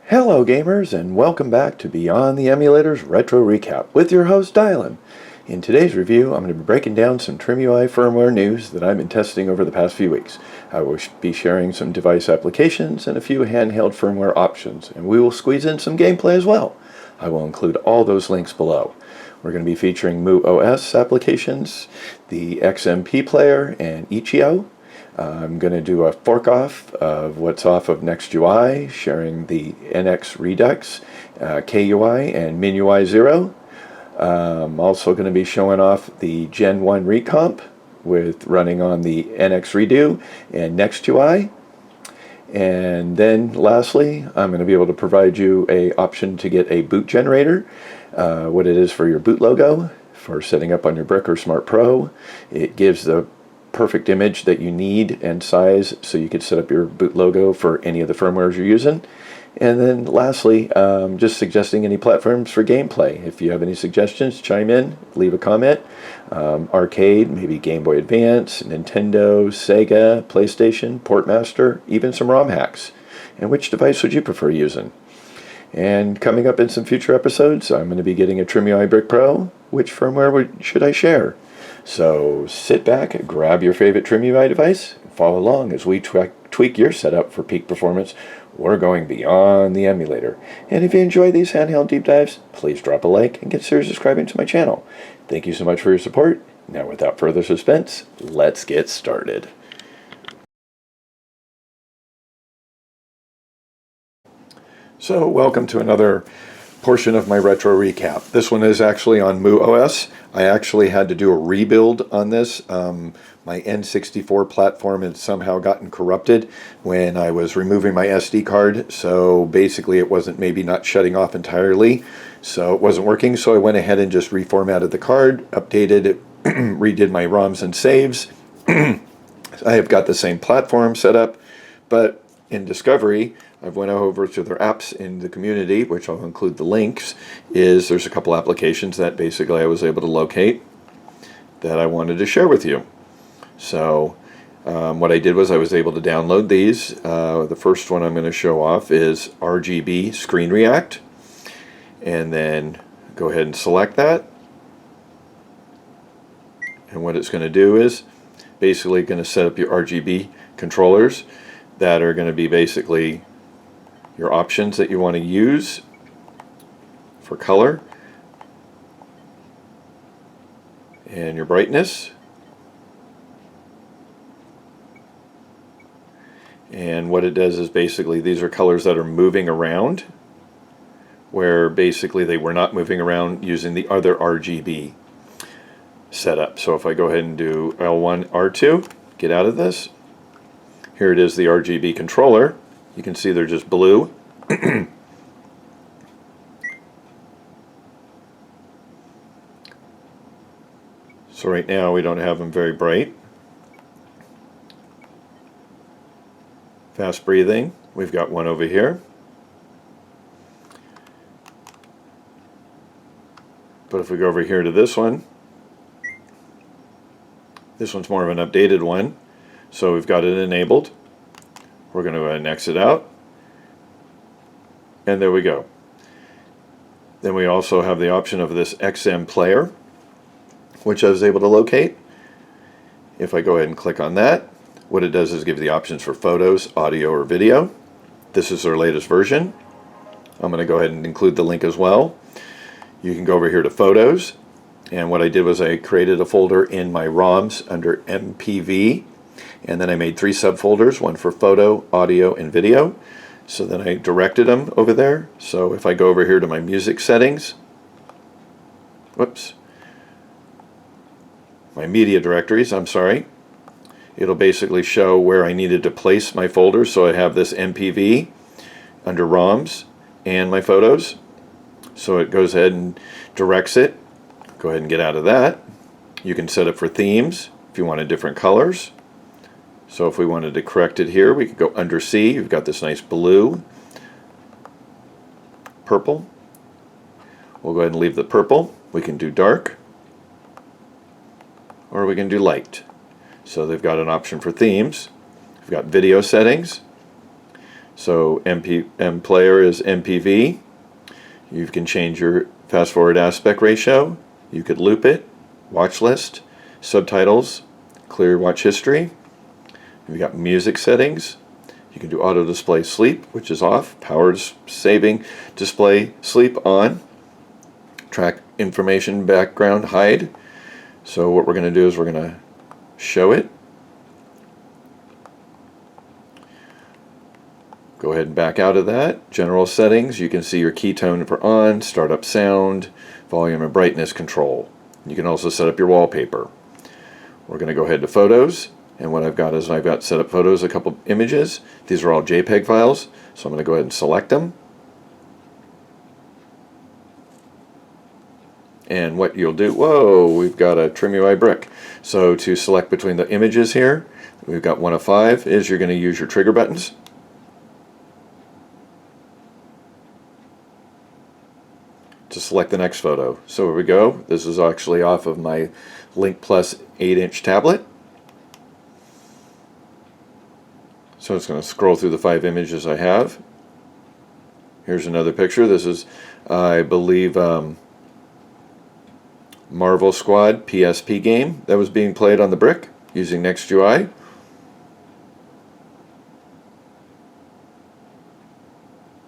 Hello gamers, and welcome back to Beyond the Emulator's Retro Recap with your host Dylan. In today's review, I'm going to be breaking down some Trimui firmware news that I've been testing over the past few weeks. I will be sharing some device applications and a few handheld firmware options, and we will squeeze in some gameplay as well. I will include all those links below. We're going to be featuring MuOS applications, the XMPlayer, and Itch.io. I'm going to do a fork-off of what's off of Nextui, sharing the NX Redux, KUI, and MinUI-Zero. I'm also going to be showing off the Gen 1 Recomp with running on the NX Redo and Nextui. And then lastly, I'm going to be able to provide you an option to get a boot generator, what it is for your boot logo, for setting up on your Brick or Smart Pro. It gives the perfect image that you need and size so you could set up your boot logo for any of the firmwares you're using. And then lastly, just suggesting any platforms for gameplay. If you have any suggestions, chime in, leave a comment. Arcade, maybe Game Boy Advance, Nintendo, Sega, PlayStation, Portmaster, even some ROM hacks. And which device would you prefer using? And coming up in some future episodes, I'm going to be getting a Trimui Brick Pro. Which firmware should I share? So sit back, grab your favorite Trimui device, and follow along as we tweak your setup for peak performance. We're going beyond the emulator. And if you enjoy these handheld deep dives, please drop a like and consider subscribing to my channel. Thank you so much for your support. Now without further suspense, let's get started. So welcome to another portion of my retro recap. This one is actually on MuOS. I actually had to do a rebuild on this. My N64 platform had somehow gotten corrupted when I was removing my SD card, so basically it wasn't maybe not shutting off entirely, so it wasn't working. So I went ahead and just reformatted the card, updated it, redid my ROMs and saves. I have got the same platform set up, but in Discovery, I've went over to their apps in the community, which I'll include the links. There's a couple applications that basically I was able to locate that I wanted to share with you. So what I did was I was able to download these. The first one I'm going to show off is RGB Screen React, and then go ahead and select that. And what it's going to do is basically going to set up your RGB controllers that are going to be basically your options that you want to use for color and your brightness. And what it does is basically these are colors that are moving around, where basically they were not moving around using the other RGB setup. So if I go ahead and do L1, R2, get out of this. Here it is, the RGB controller. You can see they're just blue. So right now we don't have them very bright. Fast breathing, we've got one over here. But if we go over here to this one's more of an updated one. So we've got it enabled. We're going to go ahead and exit out. And there we go. Then we also have the option of this XMPlayer, which I was able to locate. If I go ahead and click on that, what it does is give the options for photos, audio, or video. This is their latest version. I'm going to go ahead and include the link as well. You can go over here to Photos, and what I did was I created a folder in my ROMs under MPV, and then I made 3 subfolders, one for photo, audio, and video. So then I directed them over there. So if I go over here to my music settings, whoops, my media directories, I'm sorry, it'll basically show where I needed to place my folders. So I have this MPV under ROMs and my photos. So it goes ahead and directs it. Go ahead and get out of that. You can set it for themes if you wanted different colors. So if we wanted to correct it here, we could go under C. You've got this nice blue, purple. We'll go ahead and leave the purple. We can do dark, or we can do light. So they've got an option for themes. We've got video settings. So XMPlayer is MPV. You can change your fast forward aspect ratio. You could loop it, watch list, subtitles, clear watch history. You've got music settings. You can do auto display sleep, which is off, power saving display sleep on, track information background hide. So what we're going to do is we're going to show it. Go ahead and back out of that. General settings, you can see your key tone for on, startup sound, volume and brightness control. You can also set up your wallpaper. We're going to go ahead to photos, and what I've got is I've got set up photos, a couple images. These are all JPEG files, so I'm going to go ahead and select them. And what you'll do, whoa, we've got a Trimui brick. So to select between the images here, we've got 1 of 5, is you're going to use your trigger buttons. To select the next photo. So here we go. This is actually off of my Link Plus 8-inch tablet. So it's going to scroll through the 5 images I have. Here's another picture. This is, I believe, Marvel Squad PSP game that was being played on the brick using Nextui.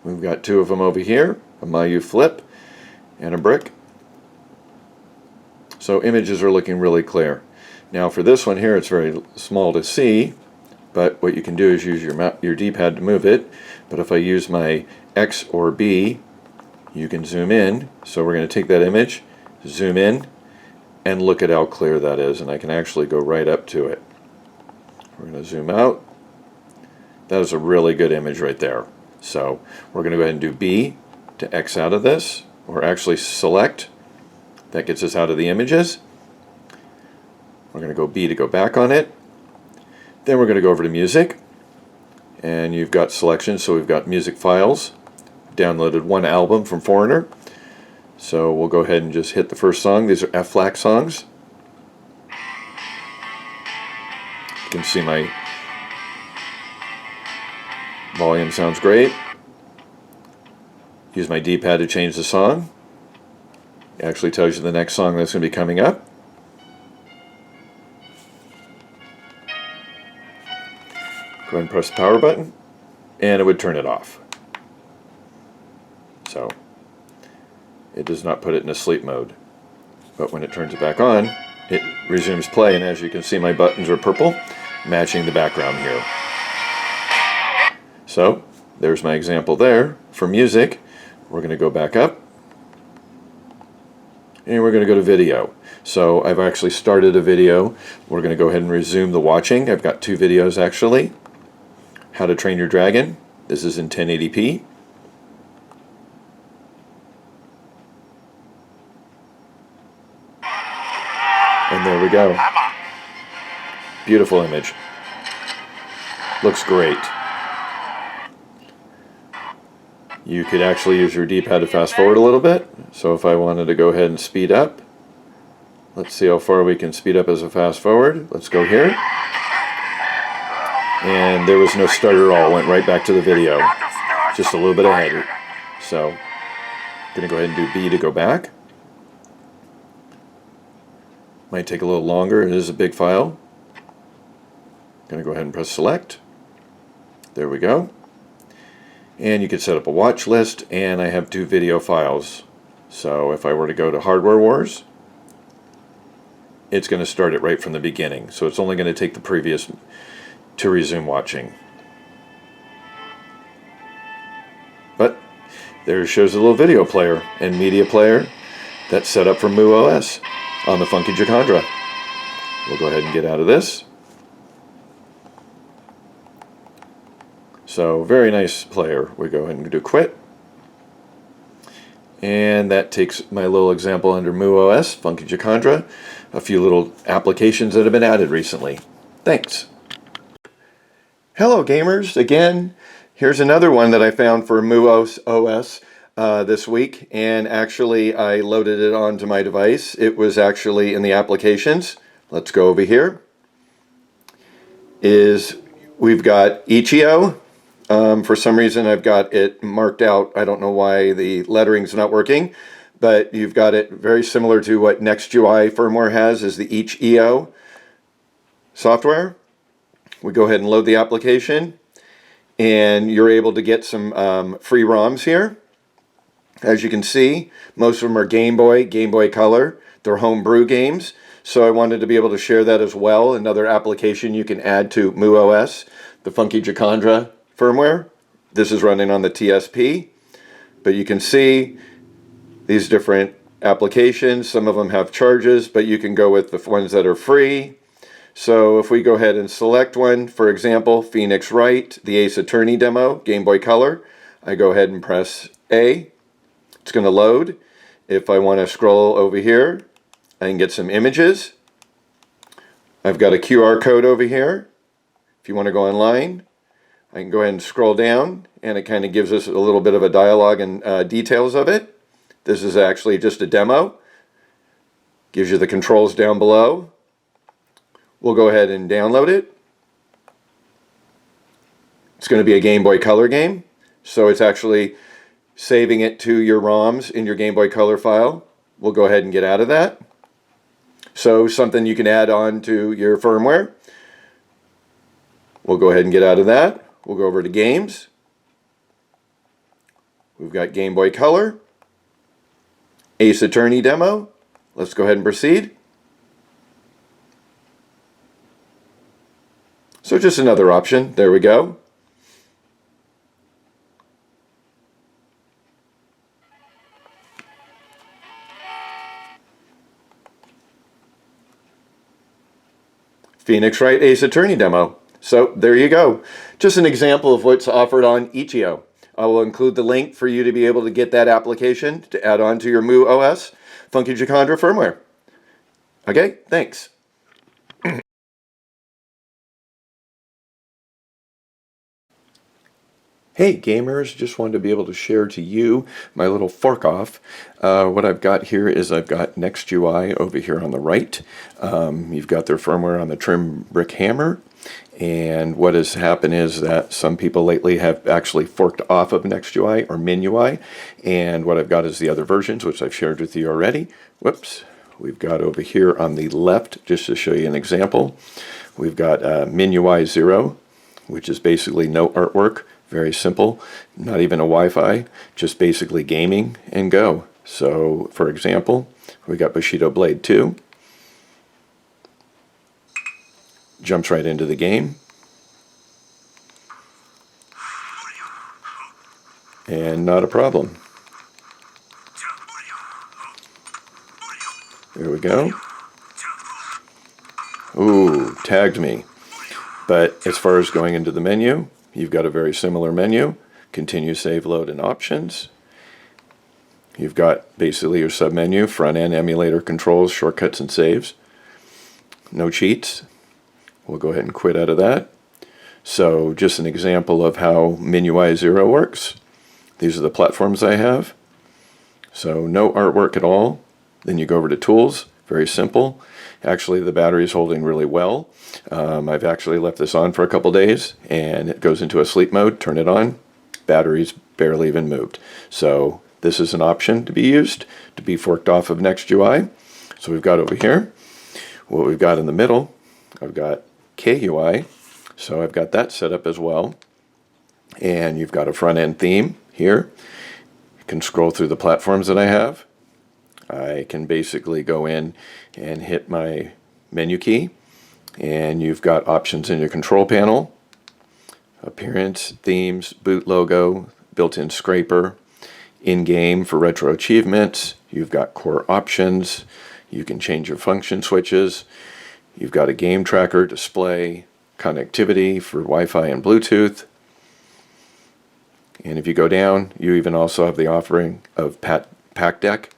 We've got 2 of them over here, a Mayu flip and a brick. So images are looking really clear. Now for this one here, it's very small to see, but what you can do is use your D-pad to move it. But if I use my X or B, you can zoom in. So we're going to take that image, zoom in, and look at how clear that is. And I can actually go right up to it. We're going to zoom out. That is a really good image right there. So we're going to go ahead and do B to X out of this, or actually select. That gets us out of the images. We're going to go B to go back on it. Then we're going to go over to music, and you've got selections. So we've got music files. Downloaded 1 album from Foreigner. So we'll go ahead and just hit the first song. These are F-flat songs. You can see my volume sounds great. Use my D-pad to change the song. It actually tells you the next song that's going to be coming up. Go ahead and press the power button, and it would turn it off. So it does not put it in a sleep mode. But when it turns it back on, it resumes play, and as you can see, my buttons are purple, matching the background here. So there's my example there. For music, we're going to go back up, and we're going to go to video. So I've actually started a video. We're going to go ahead and resume the watching. I've got 2 videos actually. How to Train Your Dragon. This is in 1080p. And there we go. Beautiful image. Looks great. You could actually use your D-pad to fast forward a little bit. So if I wanted to go ahead and speed up, let's see how far we can speed up as a fast forward. Let's go here. And there was no start at all. Went right back to the video. Just a little bit ahead. So I'm going to go ahead and do B to go back. Might take a little longer. It is a big file. Going to go ahead and press select. There we go. And you can set up a watch list, and I have 2 video files. So if I were to go to Hardware Wars, it's going to start it right from the beginning. So it's only going to take the previous to resume watching. But there shows a little video player and media player that's set up for MuOS on the Funky Jacandra. We'll go ahead and get out of this. So very nice player. We go ahead and do quit. And that takes my little example under MuOS, Funky Jacandra, a few little applications that have been added recently. Thanks. Hello gamers, again, here's another one that I found for MuOS this week, and actually I loaded it onto my device. It was actually in the applications. Let's go over here. We've got Itch.io. For some reason I've got it marked out. I don't know why the lettering's not working, but you've got it very similar to what Nextui firmware has, is the each EO software. We go ahead and load the application, and you're able to get some free ROMs here. As you can see, most of them are Game Boy Color. They're homebrew games, so I wanted to be able to share that as well. Another application you can add to MuOS, the Funky Jacandra firmware. This is running on the TSP, but you can see these different applications. Some of them have charges, but you can go with the ones that are free. So if we go ahead and select one, for example, Phoenix Wright, the Ace Attorney demo, Game Boy Color, I go ahead and press A. It's going to load. If I want to scroll over here, I can get some images. I've got a QR code over here. If you want to go online, I can go ahead and scroll down, and it kind of gives us a little bit of a dialogue and details of it. This is actually just a demo. Gives you the controls down below. We'll go ahead and download it. It's going to be a Game Boy Color game, so it's actually saving it to your ROMs in your Game Boy Color file. We'll go ahead and get out of that. So something you can add on to your firmware. We'll go ahead and get out of that. We'll go over to Games. We've got Game Boy Color, Ace Attorney demo. Let's go ahead and proceed. So just another option. There we go. Phoenix Wright Ace Attorney demo. So there you go. Just an example of what's offered on itch.io. I will include the link for you to be able to get that application to add on to your MuOS Funky Jacandra firmware. Okay, thanks. Hey gamers, just wanted to be able to share to you my little fork off. What I've got here is I've got Nextui over here on the right. You've got their firmware on the trim brick hammer. And what has happened is that some people lately have actually forked off of Nextui or MinUI. And what I've got is the other versions, which I've shared with you already. Whoops. We've got over here on the left, just to show you an example, we've got MinUI-Zero, which is basically no artwork. Very simple, not even a Wi-Fi, just basically gaming and go. So, for example, we got Bushido Blade 2. Jumps right into the game. And not a problem. There we go. Ooh, tagged me. But as far as going into the menu, you've got a very similar menu. Continue, save, load, and options. You've got basically your submenu, front-end emulator controls, shortcuts, and saves. No cheats. We'll go ahead and quit out of that. So just an example of how MinUI-Zero works. These are the platforms I have. So no artwork at all. Then you go over to Tools. Very simple. Actually, the battery is holding really well. I've actually left this on for a couple days, and it goes into a sleep mode. Turn it on. Battery's barely even moved. So this is an option to be used to be forked off of Nextui. So we've got over here what we've got in the middle. I've got KUI, so I've got that set up as well. And you've got a front-end theme here. You can scroll through the platforms that I have. I can basically go in and hit my menu key, and you've got options in your control panel. Appearance, themes, boot logo, built-in scraper, in-game for retro achievements. You've got core options. You can change your function switches. You've got a game tracker, display, connectivity for Wi-Fi and Bluetooth. And if you go down, you even also have the offering of Pack Deck.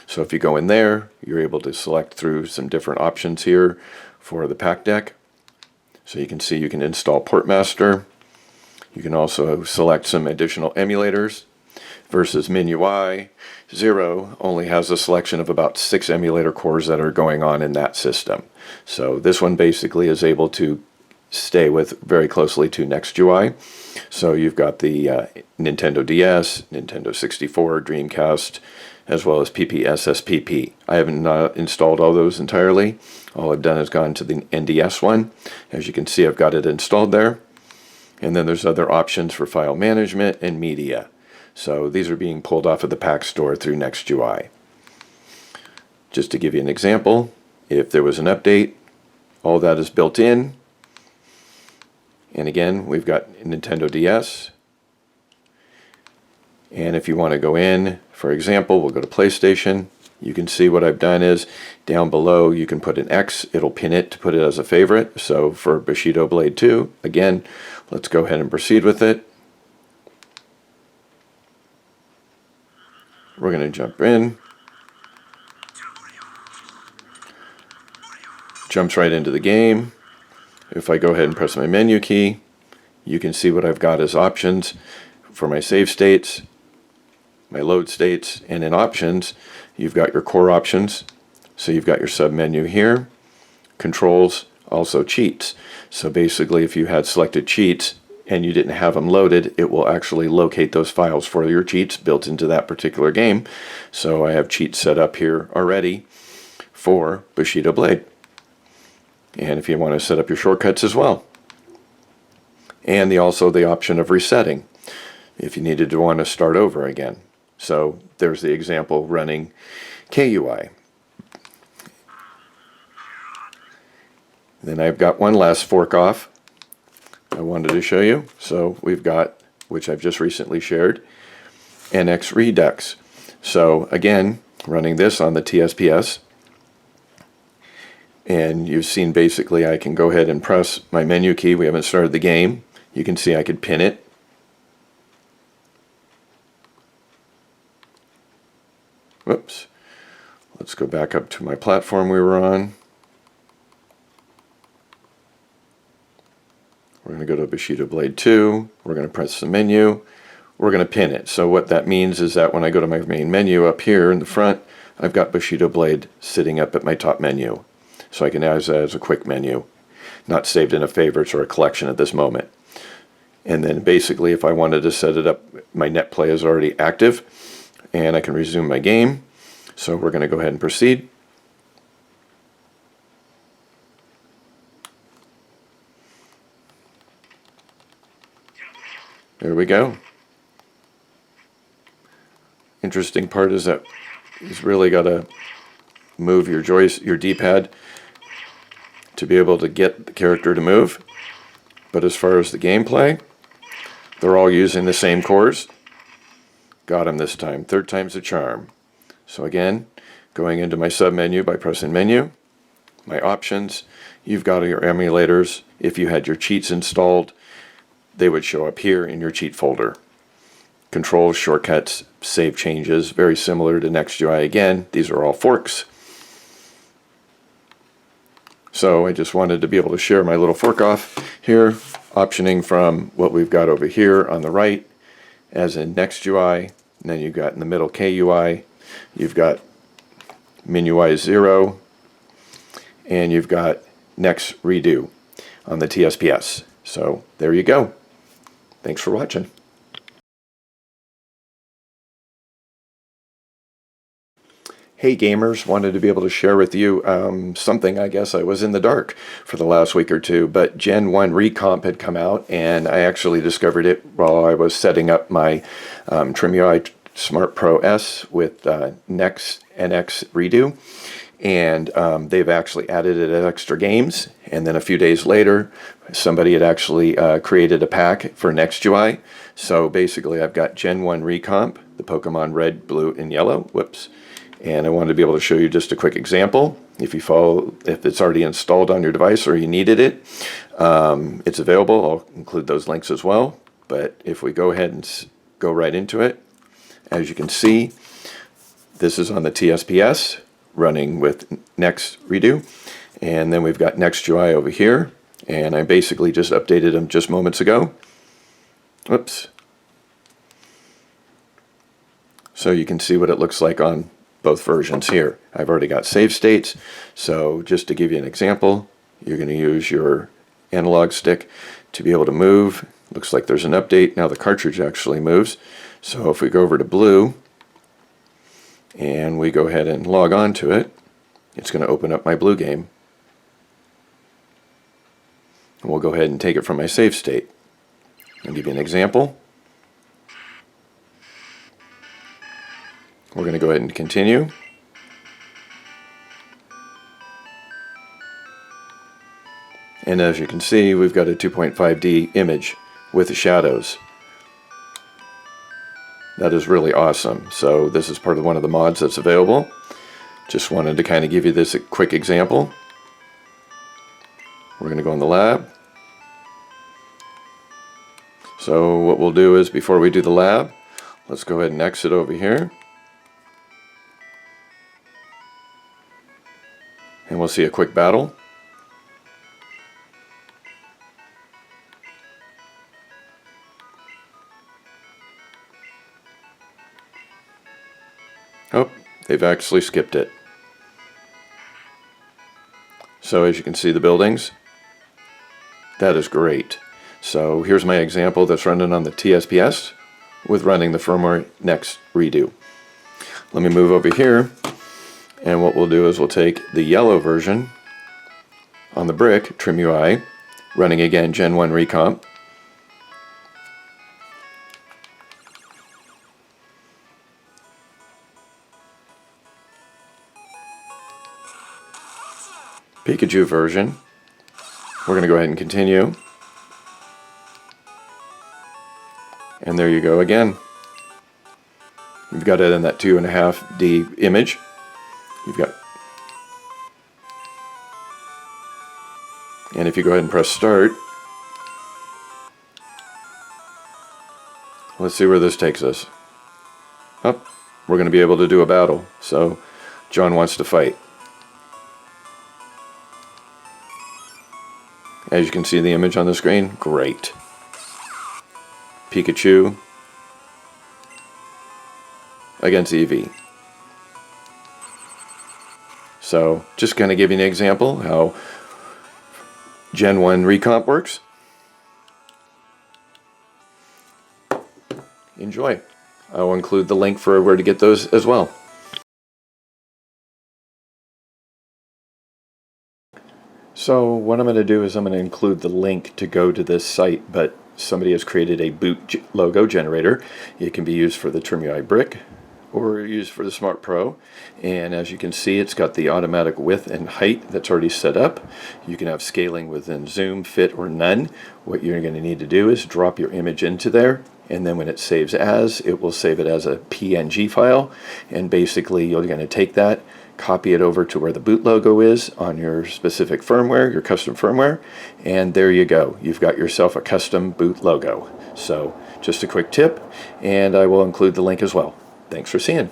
So if you go in there, you're able to select through some different options here for the Pack Deck. So you can see you can install Portmaster. You can also select some additional emulators versus MinUI-Zero only has a selection of about 6 emulator cores that are going on in that system. So this one basically is able to stay with very closely to NextUI. So you've got the Nintendo DS, Nintendo 64, Dreamcast, as well as PPSSPP. I haven't installed all those entirely. All I've done is gone to the NDS one. As you can see, I've got it installed there. And then there's other options for file management and media. So these are being pulled off of the Pack Store through NextUI. Just to give you an example, if there was an update, all that is built in. And again, we've got Nintendo DS. And if you want to go in, for example, we'll go to PlayStation. You can see what I've done is down below you can put an X. It'll pin it to put it as a favorite. So for Bushido Blade 2, again, let's go ahead and proceed with it. We're going to jump in. Jumps right into the game. If I go ahead and press my menu key, you can see what I've got as options for my save states, my load states, and in options, you've got your core options. So you've got your sub-menu here, controls, also cheats. So basically, if you had selected cheats and you didn't have them loaded, it will actually locate those files for your cheats built into that particular game. So I have cheats set up here already for Bushido Blade. And if you want to set up your shortcuts as well. And also the option of resetting if you needed to want to start over again. So there's the example running KUI. Then I've got one last fork off I wanted to show you. So we've got, which I've just recently shared, NX Redux. So again, running this on the TSPS. And you've seen basically I can go ahead and press my menu key. We haven't started the game. You can see I could pin it. Whoops. Let's go back up to my platform we were on. We're going to go to Bushido Blade 2. We're going to press the menu. We're going to pin it. So what that means is that when I go to my main menu up here in the front, I've got Bushido Blade sitting up at my top menu. So I can use that as a quick menu, not saved in a favorites or a collection at this moment. And then basically if I wanted to set it up, my net play is already active and I can resume my game. So we're going to go ahead and proceed. There we go. Interesting part is that you've really got to move your D-pad to be able to get the character to move. But as far as the gameplay, they're all using the same cores. Got him this time. Third time's a charm. So again, going into my sub-menu by pressing menu, my options, you've got your emulators. If you had your cheats installed, they would show up here in your cheat folder. Controls, shortcuts, save changes, very similar to NextUI again. These are all forks. So I just wanted to be able to share my little fork off here, optioning from what we've got over here on the right, as in NextUI, and then you've got in the middle KUI, you've got MinUI-Zero, and you've got Next Redo on the TSPS. So there you go. Thanks for watching. Hey gamers, wanted to be able to share with you something. I guess I was in the dark for the last week or two, but Gen 1 Recomp had come out and I actually discovered it while I was setting up my Trimui Smart Pro S with NX Redo, and they've actually added it as extra games. And then a few days later, somebody had actually created a pack for NextUI. So basically I've got Gen 1 Recomp, the Pokemon Red, Blue, and Yellow. Whoops. And I wanted to be able to show you just a quick example. If it's already installed on your device or you needed it, it's available. I'll include those links as well. But if we go ahead and go right into it, as you can see, this is on the TSPS running with Next Redo. And then we've got NextUI over here. And I basically just updated them just moments ago. Whoops. So you can see what it looks like on both versions here. I've already got save states. So just to give you an example, you're going to use your analog stick to be able to move. Looks like there's an update. Now the cartridge actually moves. So if we go over to blue and we go ahead and log on to it, it's going to open up my blue game. And we'll go ahead and take it from my save state. I'll give you an example. We're going to go ahead and continue. And as you can see, we've got a 2.5D image with the shadows. That is really awesome. So this is part of one of the mods that's available. Just wanted to kind of give you this a quick example. We're going to go in the lab. So what we'll do is, before we do the lab, let's go ahead and exit over here. And we'll see a quick battle. Oh, they've actually skipped it. So as you can see the buildings, that is great. So here's my example that's running on the TSPS with running the firmware next redo. Let me move over here, and what we'll do is we'll take the yellow version on the brick, Trimui, running again Gen 1 Recomp. Pikachu version. We're going to go ahead and continue. And there you go again. You've got it in that 2.5D image. You've got, and if you go ahead and press start, let's see where this takes us. Oh, we're going to be able to do a battle. So John wants to fight. As you can see the image on the screen, great. Pikachu against Eevee. So just kind of give you an example how Gen 1 Recomp works. Enjoy. I will include the link for where to get those as well. So what I'm going to do is I'm going to include the link to go to this site, but somebody has created a boot logo generator. It can be used for the Trimui brick or used for the Smart Pro, and as you can see, it's got the automatic width and height that's already set up. You can have scaling within zoom, fit, or none. What you're going to need to do is drop your image into there, and then when it saves as, it will save it as a PNG file, and basically you're going to take that, copy it over to where the boot logo is on your specific firmware, your custom firmware, and there you go. You've got yourself a custom boot logo. So just a quick tip, and I will include the link as well. Thanks for seeing.